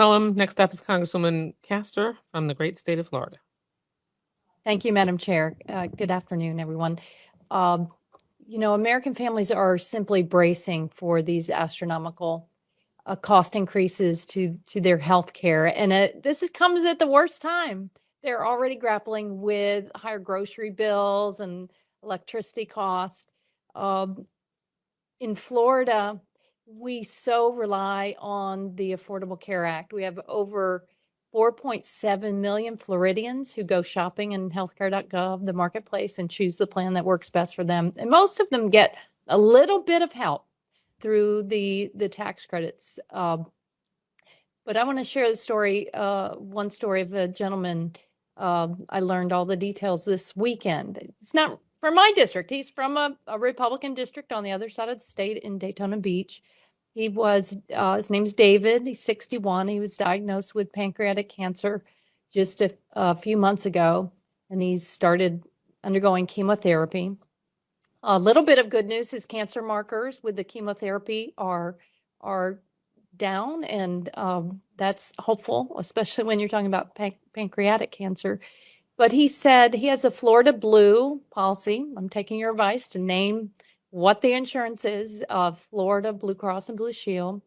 McCollum. Next up is Congresswoman Castor from the great state of Florida. Thank you, Madam Chair. Good afternoon, everyone. American families are simply bracing for these astronomical cost increases to their health care. And comes at the worst time. They're already grappling with higher grocery bills and electricity costs. In Florida, we so rely on the Affordable Care Act. We have over 4.7 million Floridians who go shopping in healthcare.gov, the marketplace, and choose the plan that works best for them. And most of them get a little bit of help through the tax credits. But I want to share the story, one story of a gentleman. I learned all the details this weekend. It's not from my district. He's from a Republican district on the other side of the state in Daytona Beach. He was, his name's David. He's 61. He was diagnosed with pancreatic cancer just a few months ago, and he's started undergoing chemotherapy. A little bit of good news, his cancer markers with the chemotherapy are down, and that's hopeful, especially when you're talking about pancreatic cancer. But he said he has a Florida Blue policy. I'm taking your advice to name what the insurance is of Florida Blue Cross and Blue Shield.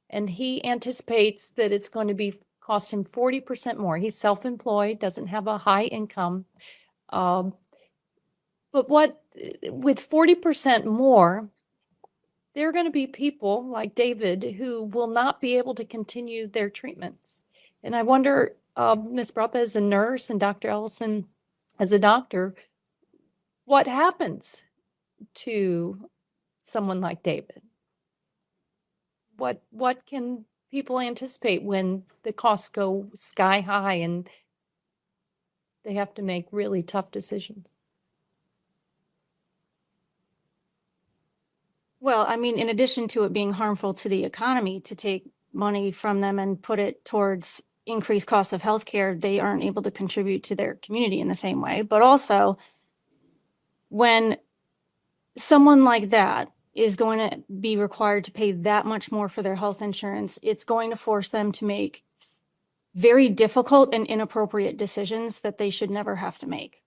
And he anticipates that it's going to cost him 40% more. He's self-employed, doesn't have a high income. But with 40% more, there are going to be people like David who will not be able to continue their treatments. And I wonder, Ms. Brapa as a nurse and Dr. Ellison as a doctor, what happens to someone like David? What can people anticipate when the costs go sky high and they have to make really tough decisions? Well, I mean, in addition to it being harmful to the economy to take money from them and put it towards increased costs of healthcare, they aren't able to contribute to their community in the same way. But also, when someone like that is going to be required to pay that much more for their health insurance, it's going to force them to make very difficult and inappropriate decisions that they should never have to make.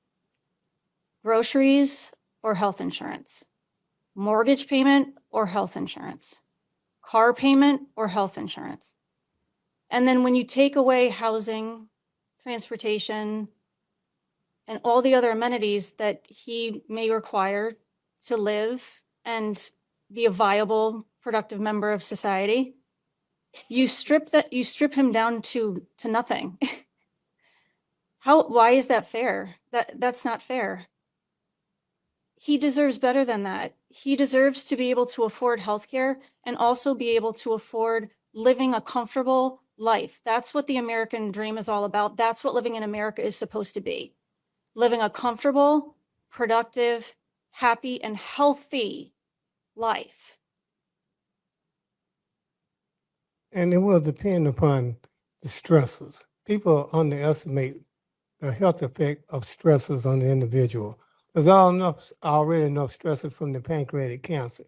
Groceries or health insurance, mortgage payment or health insurance, car payment or health insurance. And then when you take away housing, transportation, and all the other amenities that he may require to live and be a viable, productive member of society, you strip him down to nothing. Why is that fair? That's not fair. He deserves better than that. He deserves to be able to afford healthcare and also be able to afford living a comfortable life. That's what the American dream is all about. That's what living in America is supposed to be. Living a comfortable, productive, happy, and healthy life. And it will depend upon the stressors. People underestimate the health effect of stressors on the individual. There's already enough stressors from the pancreatic cancer.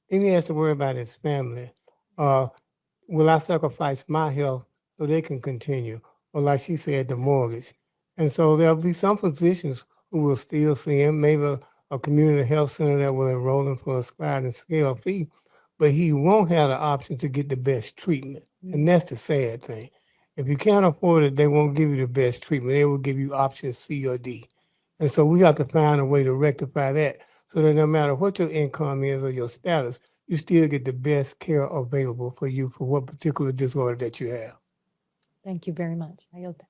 Then he has to worry about his family. Will I sacrifice my health so they can continue? Or like she said, the mortgage. And so there'll be some physicians who will still see him, maybe a community health center that will enroll him for a sliding scale fee, but he won't have the option to get the best treatment. And that's the sad thing. If you can't afford it, they won't give you the best treatment. They will give you options C or D. And so we have to find a way to rectify that so that no matter what your income is or your status, you still get the best care available for you for what particular disorder that you have. Thank you very much. I yield back.